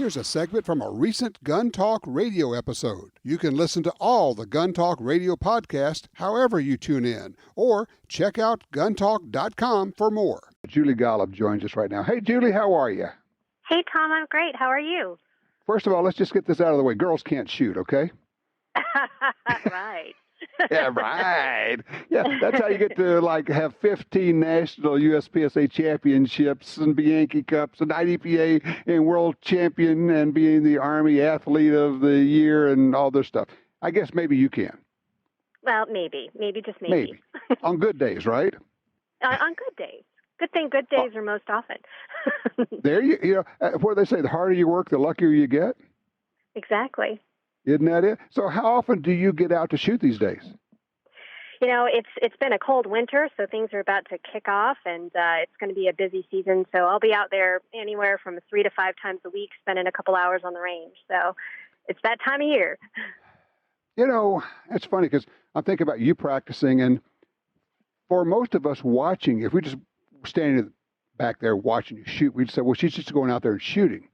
Here's a segment from a recent Gun Talk radio episode. You can listen to all the Gun Talk radio podcasts however you tune in, or check out guntalk.com for more. Julie Golob joins us right now. Hey, Julie, how are you? Hey, Tom, I'm great. How are you? First of all, let's just get this out of the way. Girls can't shoot, okay? Right. Yeah, right. Yeah, that's how you get to have 15 national USPSA championships and Bianchi Cups and IDPA and world champion and being the Army Athlete of the Year and all this stuff. I guess maybe you can. Well, maybe, just maybe. Maybe. On good days, right? On good days. Good thing good days are most often. There what do they say? The harder you work, the luckier you get? Exactly. Isn't that it? So how often do you get out to shoot these days? You know, it's been a cold winter, so things are about to kick off, and it's going to be a busy season. So I'll be out there anywhere from 3 to 5 times a week, spending a couple hours on the range. So it's that time of year. You know, it's funny because I'm thinking about you practicing, and for most of us watching, if we just standing back there watching you shoot, we'd say, well, she's just going out there and shooting.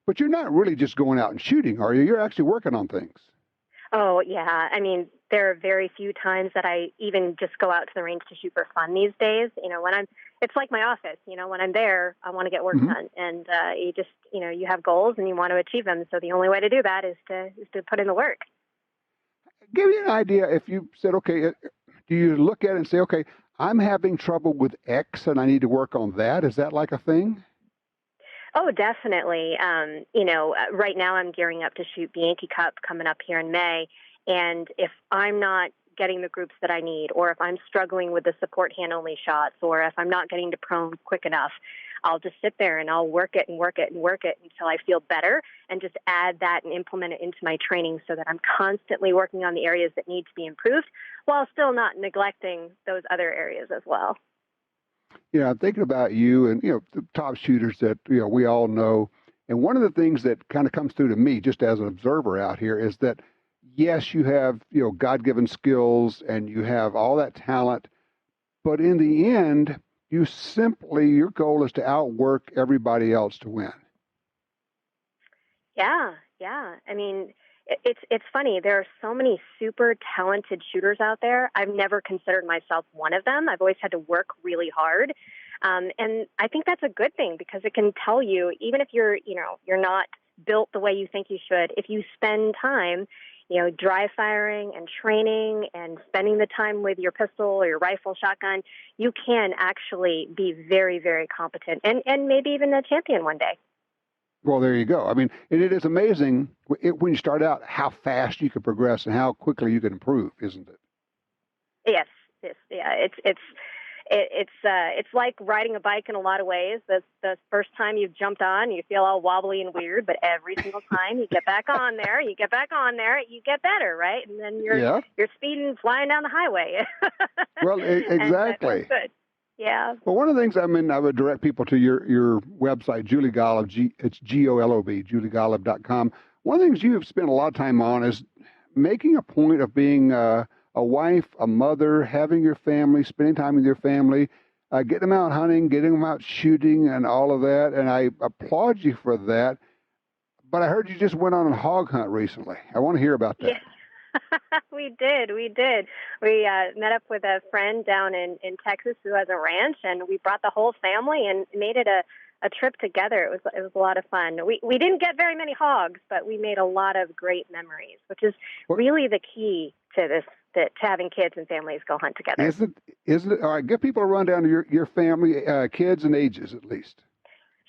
But you're not really just going out and shooting, are you? You're actually working on things. Oh, yeah. I mean, there are very few times that I even just go out to the range to shoot for fun these days. You know, it's like my office. You know, when I'm there, I want to get work done. And you have goals and you want to achieve them. So the only way to do that is to put in the work. Give me an idea if you said, okay, do you look at it and say, okay, I'm having trouble with X and I need to work on that? Is that like a thing? Oh, definitely. Right now I'm gearing up to shoot Bianchi Cup coming up here in May. And if I'm not getting the groups that I need, or if I'm struggling with the support hand-only shots, or if I'm not getting to prone quick enough, I'll just sit there and I'll work it until I feel better and just add that and implement it into my training so that I'm constantly working on the areas that need to be improved while still not neglecting those other areas as well. I'm thinking about you and, the top shooters that, we all know. And one of the things that kind of comes through to me just as an observer out here is that, yes, you have, God-given skills and you have all that talent, but in the end, your goal is to outwork everybody else to win. Yeah. I mean, it's funny. There are so many super talented shooters out there. I've never considered myself one of them. I've always had to work really hard. And I think that's a good thing because it can tell you, even if you're not built the way you think you should, if you spend time, dry firing and training and spending the time with your pistol or your rifle, shotgun, you can actually be very, very competent and maybe even a champion one day. Well, there you go. I mean, it is amazing when you start out how fast you can progress and how quickly you can improve, isn't it? Yes. Yeah. It's like riding a bike in a lot of ways. The first time you've jumped on, you feel all wobbly and weird, but every single time you get back on there, you get better, right? And then you're speeding, flying down the highway. Well, exactly. Good. Yeah. Well, one of the things, I would direct people to your website, Julie Golob, it's Golob, juliegolob.com. One of the things you have spent a lot of time on is making a point of being a wife, a mother, having your family, spending time with your family, getting them out hunting, getting them out shooting and all of that. And I applaud you for that. But I heard you just went on a hog hunt recently. I want to hear about that. Yeah. We did. We met up with a friend down in Texas who has a ranch, and we brought the whole family and made it a trip together. It was a lot of fun. We didn't get very many hogs, but we made a lot of great memories, which is really the key to this, to having kids and families go hunt together. Isn't it? All right, give people a rundown of your family, kids and ages at least.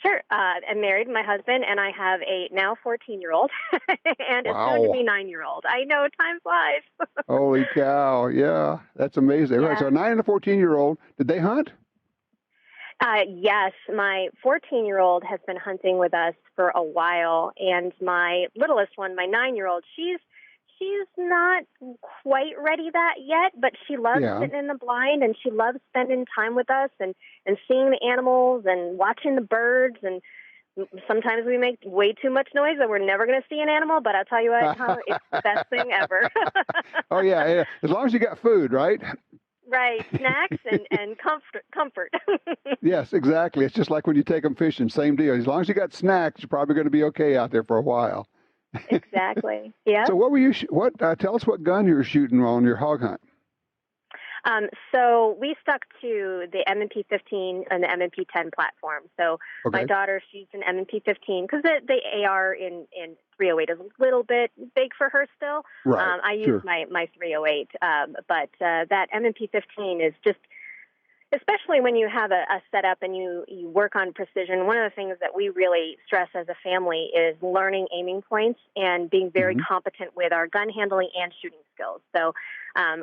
Sure. I'm married to my husband, and I have a now 14-year-old and a soon-to-be 9-year-old. I know, time flies. Holy cow. Yeah, that's amazing. Yeah. All right, so a 9 and a 14-year-old, did they hunt? Yes, my 14-year-old has been hunting with us for a while, and my littlest one, my 9-year-old, she's not quite ready that yet, but she loves sitting in the blind, and she loves spending time with us and seeing the animals and watching the birds. And sometimes we make way too much noise and we're never going to see an animal, but I'll tell you what, Tom, it's the best thing ever. Oh, yeah. As long as you got food, right? Right, snacks and comfort. Yes, exactly. It's just like when you take them fishing, same deal. As long as you got snacks, you're probably going to be okay out there for a while. Exactly. Yeah. So what were you? Tell us what gun you were shooting on your hog hunt. So we stuck to the M&P 15 and the M&P 10 platform. So my daughter shoots an M&P 15 because the AR in 308 is a little bit big for her still. Right. I use my 308, but that M&P 15 is just, especially when you have a setup and you work on precision. One of the things that we really stress as a family is learning aiming points and being very competent with our gun handling and shooting skills. So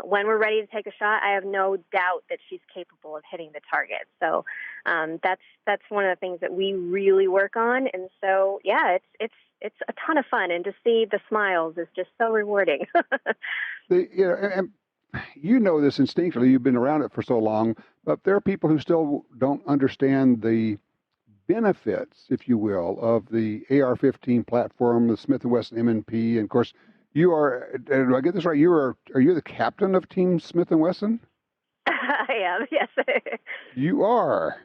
when we're ready to take a shot, I have no doubt that she's capable of hitting the target. So that's one of the things that we really work on. And so, yeah, it's a ton of fun, and to see the smiles is just so rewarding. And you know this instinctively. You've been around it for so long, but there are people who still don't understand the benefits, if you will, of the AR-15 platform, the Smith & Wesson M&P, and of course, you are. Do I get this right? Are you the captain of Team Smith & Wesson? I am. Yes. You are.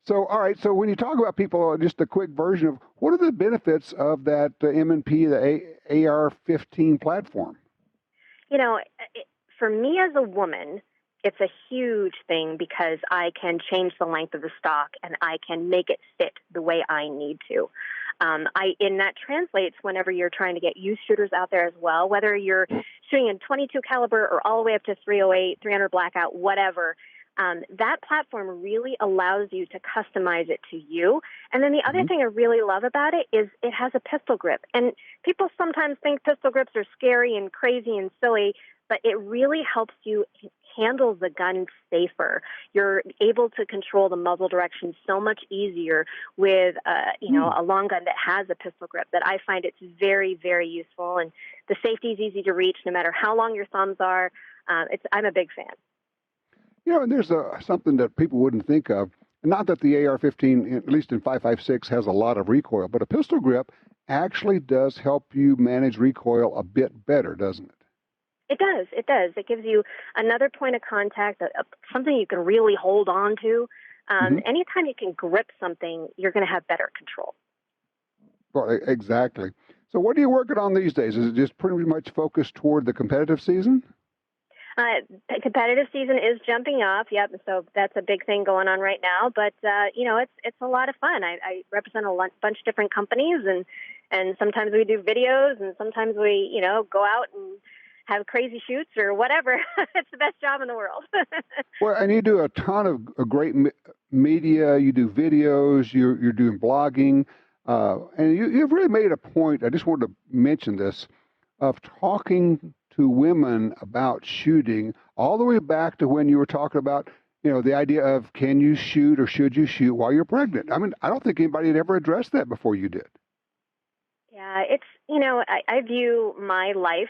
So, all right. So, when you talk about people, just a quick version of what are the benefits of that M&P, the AR-15 platform? For me as a woman, it's a huge thing because I can change the length of the stock and I can make it fit the way I need to. And that translates whenever you're trying to get youth shooters out there as well, whether you're shooting in 22 caliber or all the way up to 308, 300 blackout, whatever. That platform really allows you to customize it to you. And then the other thing I really love about it is it has a pistol grip. And people sometimes think pistol grips are scary and crazy and silly, but it really helps you handle the gun safer. You're able to control the muzzle direction so much easier with, a long gun that has a pistol grip. That I find it's very, very useful, and the safety is easy to reach no matter how long your thumbs are. I'm a big fan. And there's something that people wouldn't think of. Not that the AR-15, at least in 5.56, has a lot of recoil, but a pistol grip actually does help you manage recoil a bit better, doesn't it? It does. It does. It gives you another point of contact, something you can really hold on to. Anytime you can grip something, you're going to have better control. Well, exactly. So what are you working on these days? Is it just pretty much focused toward the competitive season? The competitive season is jumping off. Yep. So that's a big thing going on right now. But, it's a lot of fun. I represent a bunch of different companies, and sometimes we do videos, and sometimes we, go out and have crazy shoots or whatever. It's the best job in the world. Well, and you do a ton of great media. You do videos. You're doing blogging. And you've really made a point, I just wanted to mention this, of talking to women about shooting all the way back to when you were talking about, the idea of can you shoot or should you shoot while you're pregnant? I mean, I don't think anybody had ever addressed that before you did. Yeah, it's, I view my life,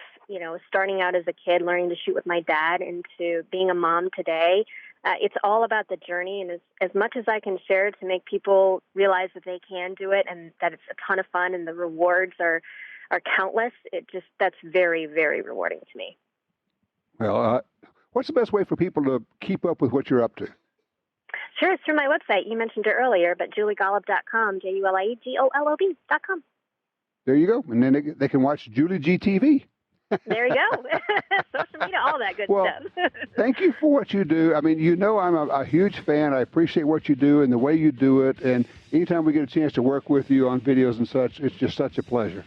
starting out as a kid, learning to shoot with my dad, into being a mom today. It's all about the journey, and as much as I can share to make people realize that they can do it and that it's a ton of fun and the rewards are countless, that's very, very rewarding to me. Well, what's the best way for people to keep up with what you're up to? Sure, it's through my website. You mentioned it earlier, but juliegolob.com, JuliegOLOB.com. There you go. And then they can watch Julie G TV. There you go. Social media, all that good stuff. Thank you for what you do. I mean, I'm a huge fan. I appreciate what you do and the way you do it. And anytime we get a chance to work with you on videos and such, it's just such a pleasure.